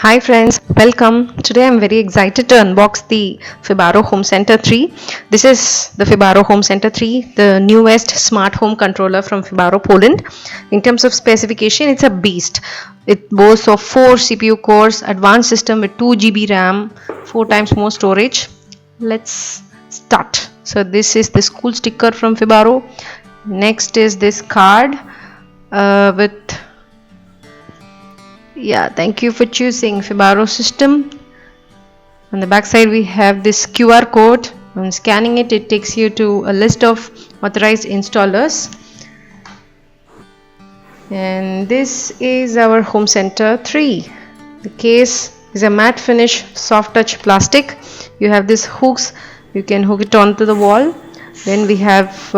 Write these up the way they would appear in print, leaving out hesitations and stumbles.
Hi friends, welcome. Today I'm very excited to unbox the Fibaro Home Center 3. This is the Fibaro Home Center 3, the newest smart home controller from Fibaro Poland. In terms of specification, it's a beast. It boasts of 4 CPU cores, advanced system with 2 GB RAM, 4 times more storage. Let's start. So this is this cool sticker from Fibaro. Next is this card with thank you for choosing Fibaro system. On the back side we have this QR code. On scanning it, it takes you to a list of authorized installers. And this is our Home Center 3. The case is a matte finish soft touch plastic. You have these hooks, you can hook it onto the wall. Then we have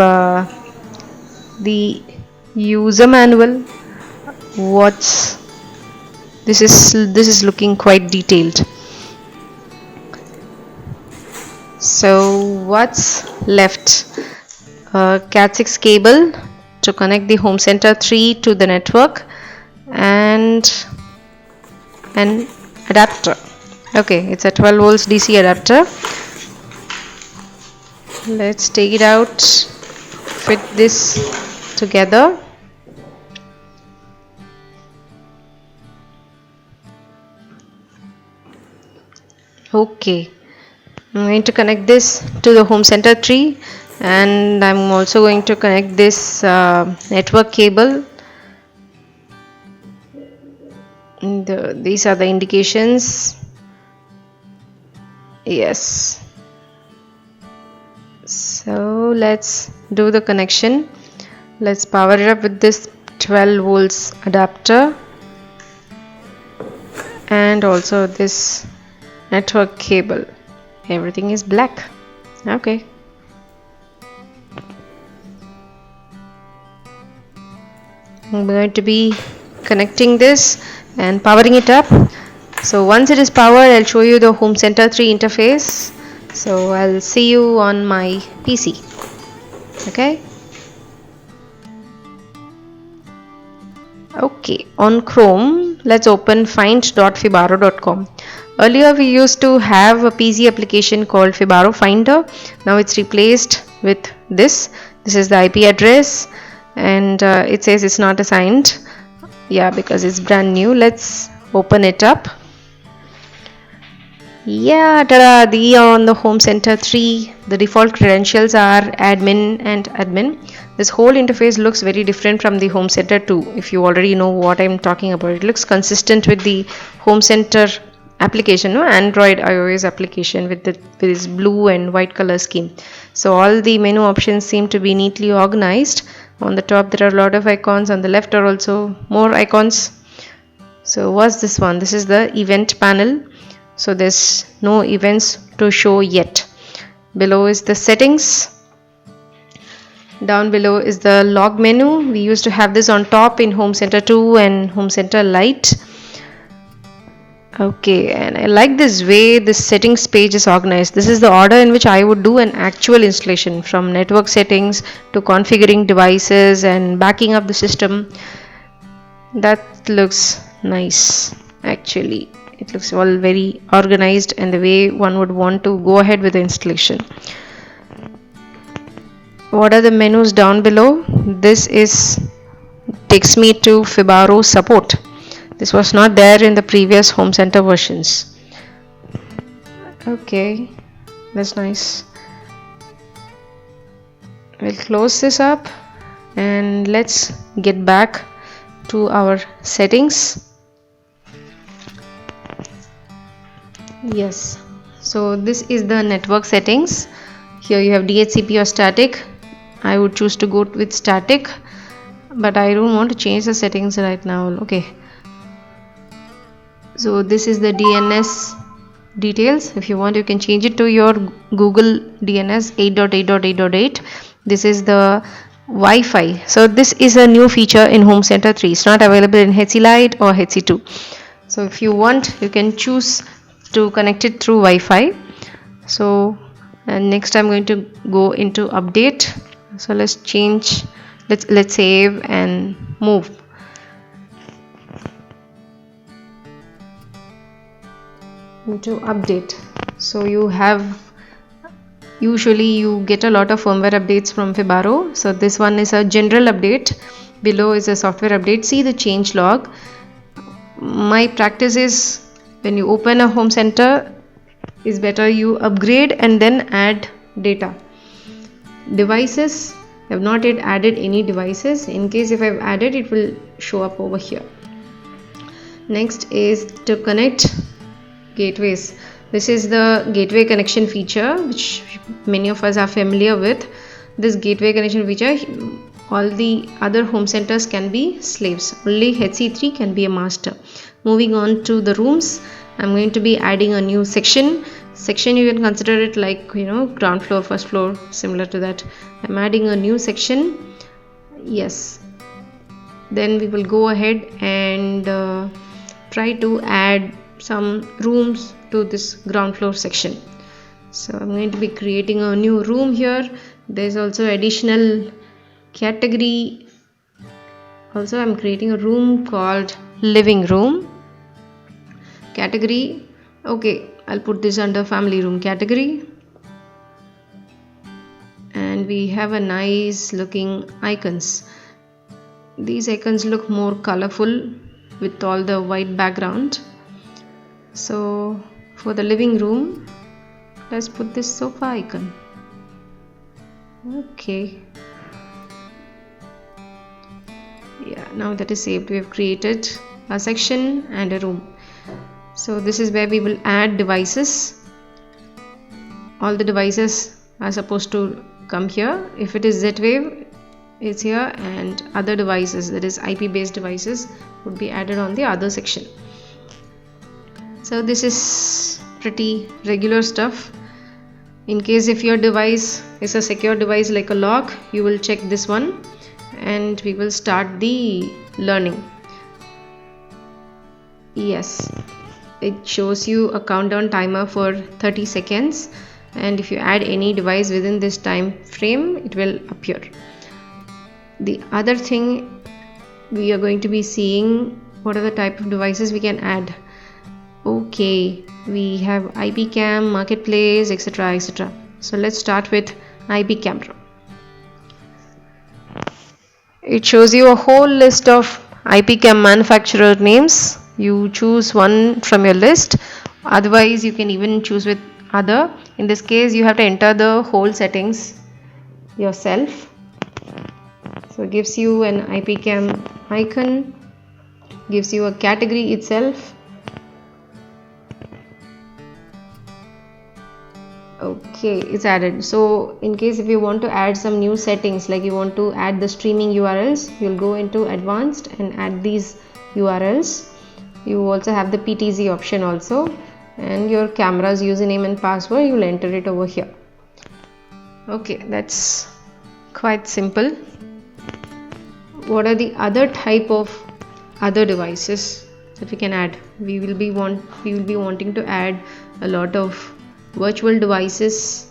the user manual. This is looking quite detailed. So what's left? A Cat6 cable to connect the Home Center 3 to the network and an adapter. Okay, it's a 12 volts DC adapter. Let's take it out, fit this together. Okay, I'm going to connect this to the Home Center 3 and I'm also going to connect this network cable. These are the indications. Yes. So let's do the connection. Let's power it up with this 12 volts adapter and also this network cable. Everything is black. Okay. I'm going to be connecting this and powering it up. So once it is powered, I'll show you the Home Center 3 interface. So I'll see you on my PC. Okay. Okay, on Chrome, let's open find.fibaro.com. Earlier we used to have a PC application called Fibaro Finder. Now it's replaced with this. This is the IP address and it says it's not assigned. Yeah, because it's brand new. Let's open it up. Yeah, tada! On the Home Center 3, the default credentials are admin and admin. This whole interface looks very different from the Home Center 2. If you already know what I'm talking about, it looks consistent with the Home Center application, no? Android iOS application with this blue and white color scheme. So all the menu options seem to be neatly organized. On the top there are a lot of icons, on the left are also more icons. So what's this one? This is the event panel. So there's no events to show yet. Below is the settings. Down below is the log menu. We used to have this on top in Home Center 2 and Home Center Lite. Okay, and I like this way this settings page is organized. This is the order in which I would do an actual installation, from network settings to configuring devices and backing up the system. That looks nice actually. It looks all very organized and the way one would want to go ahead with the installation. What are the menus down below? This takes me to Fibaro support. This was not there in the previous Home Center versions. Okay, that's nice. We'll close this up and let's get back to our settings. Yes, so this is the network settings. Here you have DHCP or static. I would choose to go with static, but I don't want to change the settings right now. Okay, so this is the DNS details. If you want, you can change it to your Google DNS 8.8.8.8. This is the Wi-Fi. So this is a new feature in Home Center 3. It's not available in HC Lite or HC 2. So if you want, you can choose to connect it through Wi-Fi. So next I'm going to go into update. So let's change, let's save and move. into update. So you have, usually you get a lot of firmware updates from Fibaro. So this one is a general update, below is a software update. See the change log. My practice is, when you open a home center, is better you upgrade and then add data. Devices, I have not yet added any devices. In case if I've added, it will show up over here. Next is to connect gateways. This is the gateway connection feature which many of us are familiar with. This gateway connection feature, all the other home centers can be slaves, only HC3 can be a master. Moving on to the rooms, I'm going to be adding a new section. You can consider it like, ground floor, first floor, similar to that. I'm adding a new section. Yes, then we will go ahead and try to add some rooms to this ground floor section. So I'm going to be creating a new room here. There's also additional category. Also, I'm creating a room called living room. Category, okay, I'll put this under family room category. And we have a nice looking icons. These icons look more colorful with all the white background. So for the living room, let's put this sofa icon. Okay, yeah, now that is saved, we have created a section and a room. So this is where we will add devices. All the devices are supposed to come here. If it is Z-Wave, it's here, and other devices, that is IP based devices, would be added on the other section. So this is pretty regular stuff. In case if your device is a secure device like a lock, you will check this one and we will start the learning. Yes, it shows you a countdown timer for 30 seconds, and if you add any device within this time frame, it will appear. The other thing, we are going to be seeing what are the type of devices we can add. Okay, we have IP cam, marketplace, etc, etc. So let's start with IP camera. It shows you a whole list of IP cam manufacturer names. You choose one from your list, otherwise you can even choose with other. In this case, you have to enter the whole settings yourself. So it gives you an IP cam icon, gives you a category itself. Okay, it's added. So in case if you want to add some new settings, like you want to add the streaming URLs, you'll go into advanced and add these URLs. You also have the PTZ option also, and your camera's username and password, you'll enter it over here. Okay, that's quite simple. What are the other type of other devices that we can add? We will be wanting to add a lot of virtual devices.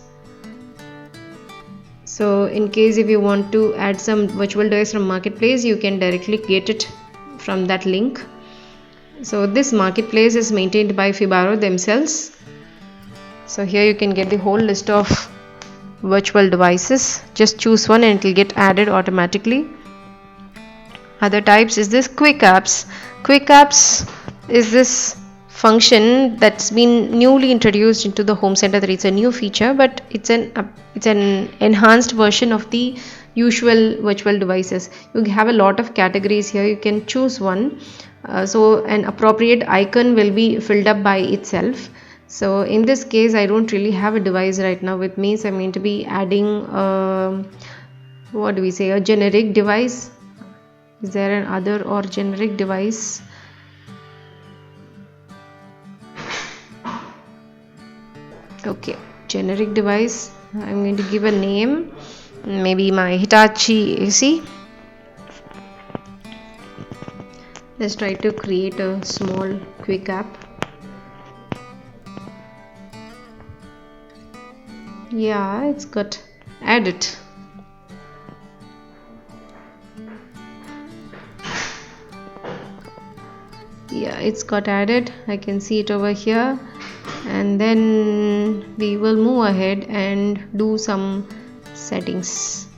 So in case if you want to add some virtual device from marketplace, you can directly get it from that link. So this marketplace is maintained by Fibaro themselves. So here you can get the whole list of virtual devices. Just choose one and it will get added automatically. Other types is this quick apps. Quick apps is this function that's been newly introduced into the home center. That it's a new feature, but it's an enhanced version of the usual virtual devices. You have a lot of categories here. You can choose one. So an appropriate icon will be filled up by itself. So in this case, I don't really have a device right now with me, so I'm going to be adding what do we say, a generic device. Is there an other or generic device? Okay, generic device. I'm going to give a name, maybe my Hitachi AC. Let's try to create a small quick app. Yeah, it's got added. Yeah, it's got added. I can see it over here. and then we will move ahead and do some settings.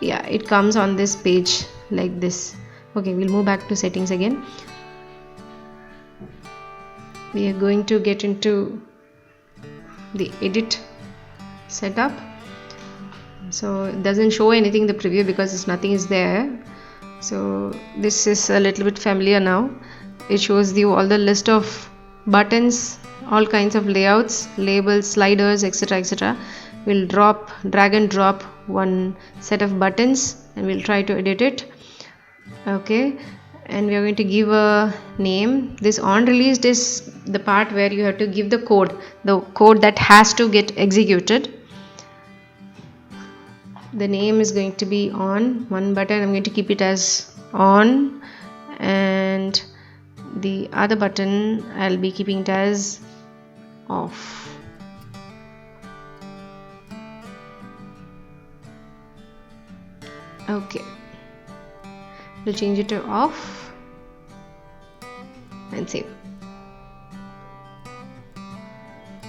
Yeah, it comes on this page like this. Okay, we'll move back to settings again. We are going to get into the edit setup. So it doesn't show anything in the preview because nothing is there. So this is a little bit familiar now. It shows you all the list of buttons, all kinds of layouts, labels, sliders, etc, etc. We'll drag and drop one set of buttons and we'll try to edit it. Okay, and we are going to give a name. This on released is the part where you have to give the code that has to get executed. The name is going to be on one button. I'm going to keep it as on, and the other button I'll be keeping it as off. Okay, we'll change it to off and save.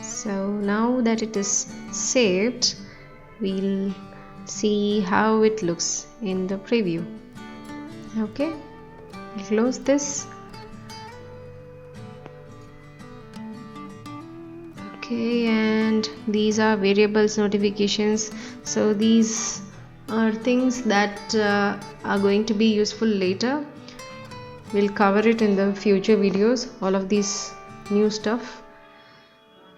So now that it is saved, we'll see how it looks in the preview. Okay, we'll close this. Okay, and these are variables notifications. So these are things that are going to be useful later. We'll cover it in the future videos, all of these new stuff.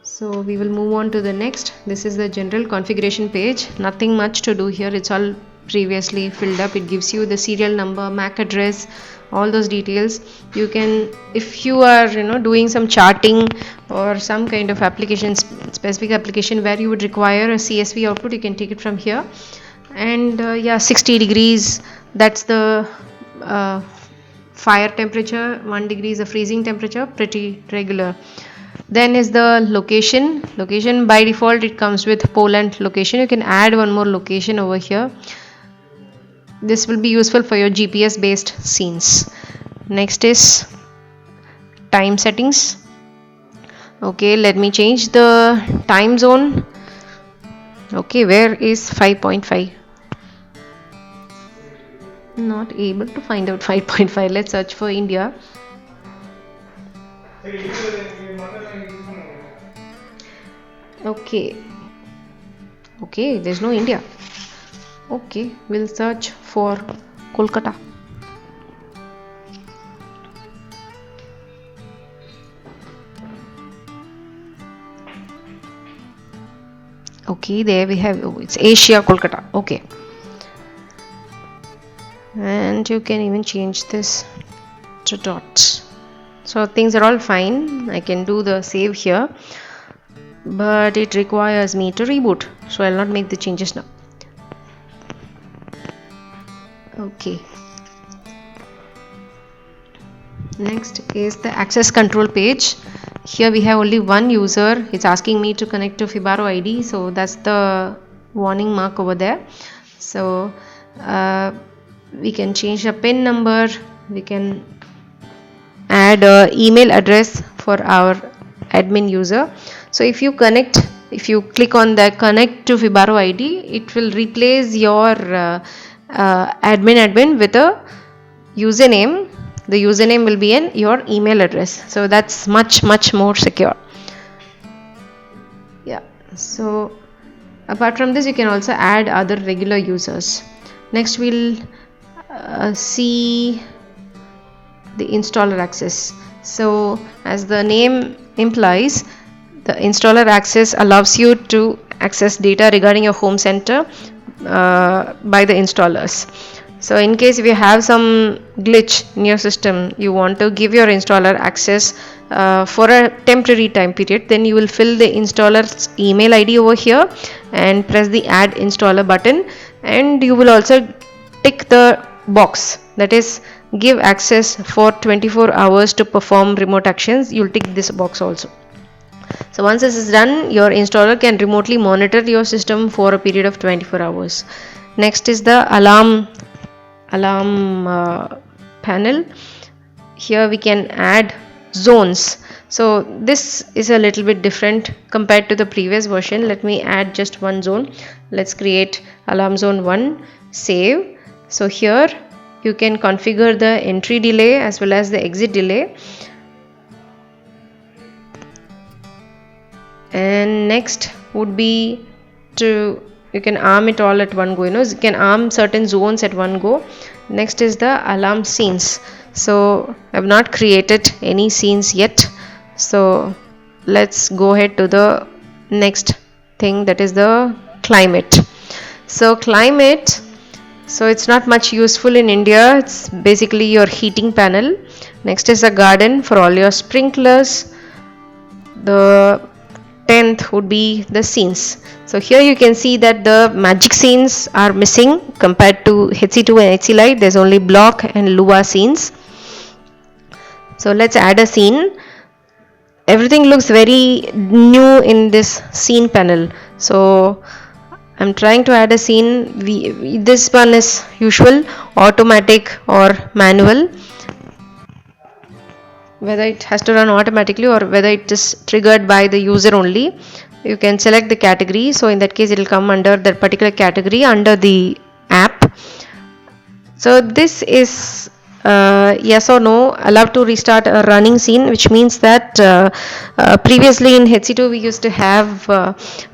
So we will move on to the next. This is the general configuration page. Nothing much to do here. It's all previously filled up. It gives you the serial number, MAC address, all those details. You can, if you are doing some charting or some kind of application, specific application where you would require a CSV output, you can take it from here. And yeah, 60 degrees, that's the fire temperature. 1 degree is the freezing temperature, pretty regular. Then is the location. By default it comes with Poland location. You can add one more location over here. This will be useful for your GPS based scenes. Next is time settings. Okay, let me change the time zone. Okay, where is 5.5? Not able to find out 5.5. Let's search for India. Okay, there's no India. Okay, we'll search for Kolkata. Okay, there we have, it's Asia, Kolkata. Okay, and you can even change this to dots. So things are all fine. I can do the save here, but it requires me to reboot, so I'll not make the changes now. Okay, next is the access control page. Here we have only one user. It's asking me to connect to Fibaro ID, so that's the warning mark over there. So we can change the PIN number, we can add an email address for our admin user. So if you click on the connect to Fibaro ID, it will replace your admin with a username. The username will be in your email address, so that's much more secure. Yeah, so apart from this, you can also add other regular users. Next we'll see the installer access. So as the name implies, the installer access allows you to access data regarding your home center by the installers. So in case if you have some glitch in your system, you want to give your installer access for a temporary time period, then you will fill the installer's email ID over here and press the add installer button, and you will also tick the box that is give access for 24 hours to perform remote actions. You'll tick this box also. So once this is done, your installer can remotely monitor your system for a period of 24 hours. Next is the alarm panel. Here we can add zones. So this is a little bit different compared to the previous version. Let me add just one zone. Let's create alarm zone 1, save. So here you can configure the entry delay as well as the exit delay. And next would be to, you can arm it all at one go, you can arm certain zones at one go. Next is the alarm scenes. So I've not created any scenes yet, so let's go ahead to the next thing, that is the climate. So climate, so it's not much useful in India. It's basically your heating panel. Next is a garden for all your sprinklers. The 10th would be the scenes. So here you can see that the magic scenes are missing compared to HC2 and HC Lite. There's only block and Lua scenes. So let's add a scene. Everything looks very new in this scene panel. So I'm trying to add a scene. This one is usual, automatic or manual. Whether it has to run automatically or whether it is triggered by the user only, you can select the category. So in that case it will come under that particular category under the app. So this is yes or no, allowed to restart a running scene, which means that previously in HC2 we used to have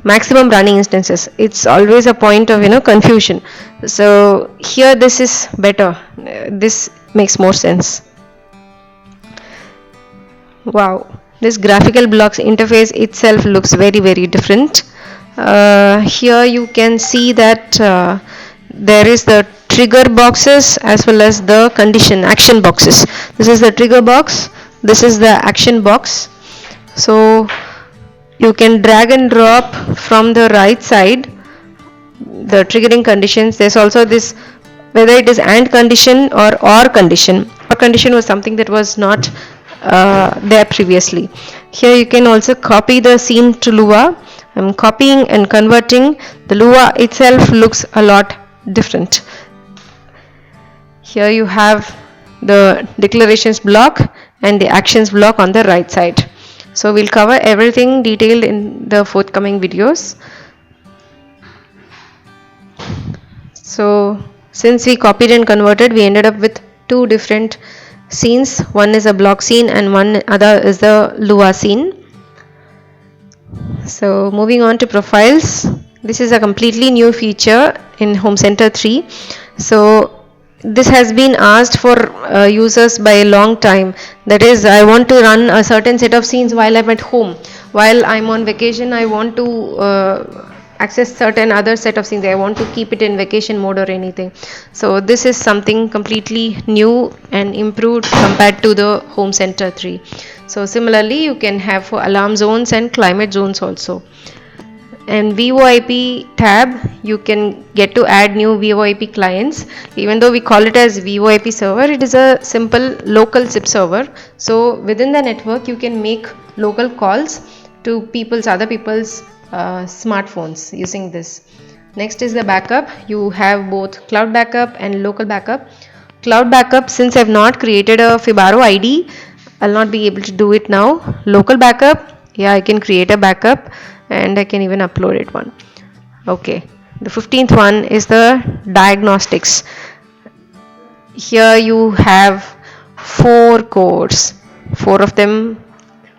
maximum running instances. It's always a point of confusion. So here this is better. This makes more sense. Wow, this graphical blocks interface itself looks very different. Here you can see that there is the trigger boxes as well as the condition action boxes. This is the trigger box, this is the action box. So you can drag and drop from the right side the triggering conditions. There's also this, whether it is AND condition or condition. Or condition was something that was not there previously. Here you can also copy the scene to Lua. I'm copying and converting. The Lua itself looks a lot different. Here you have the declarations block and the actions block on the right side. So we'll cover everything detailed in the forthcoming videos. So since we copied and converted, we ended up with two different scenes. One is a block scene and one other is the Lua scene. So moving on to profiles, this is a completely new feature in Home Center 3. So this has been asked for users by a long time. That is, I want to run a certain set of scenes while I'm at home. While I'm on vacation, I want to access certain other set of scenes. I want to keep it in vacation mode or anything. So this is something completely new and improved compared to the Home Center 3. So similarly you can have for alarm zones and climate zones also. And VoIP tab, you can get to add new VoIP clients. Even though we call it as VoIP server, it is a simple local SIP server. So within the network you can make local calls to other people's smartphones using this. Next is the backup. You have both cloud backup and local backup. Cloud backup, since I've not created a Fibaro ID, I'll not be able to do it now. Local backup, yeah, I can create a backup and I can even upload it one. Okay, the 15th one is the diagnostics. Here you have 4 cores, 4 of them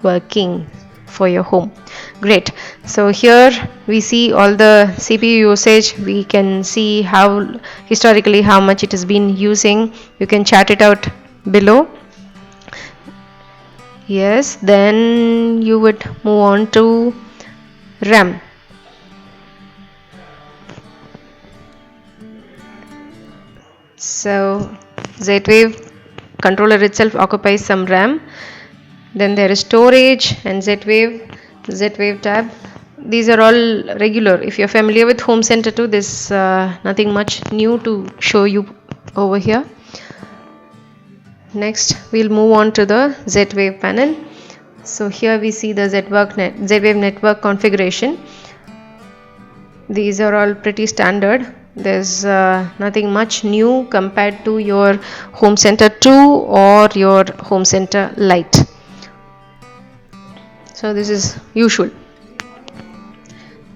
working for your home. Great. So here we see all the CPU usage. We can see how historically how much it has been using. You can chat it out below. Yes, then you would move on to RAM. So Z-Wave controller itself occupies some RAM. Then there is storage and Z-Wave tab. These are all regular. If you're familiar with Home Center 2, there's nothing much new to show you over here. Next we'll move on to the Z-Wave panel. So here we see the Z-Wave network configuration. These are all pretty standard. There's nothing much new compared to your Home Center 2 or your Home Center Lite. So this is usual.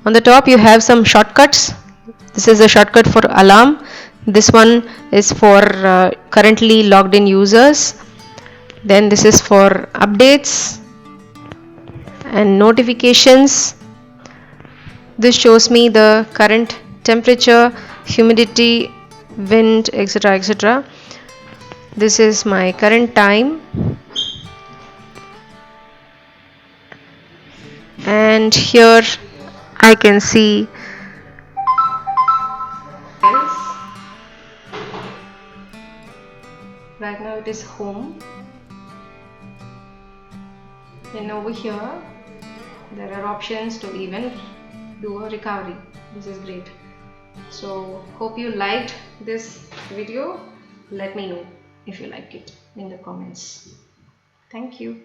On the top you have some shortcuts. This is a shortcut for alarm. This one is for currently logged in users. Then this is for updates and notifications. This shows me the current temperature, humidity, wind, etc. etc. This is my current time, and here I can see right now it is home, and over here there are options to even do a recovery. This is great. So hope you liked this video. Let me know if you like it in the comments. Thank you.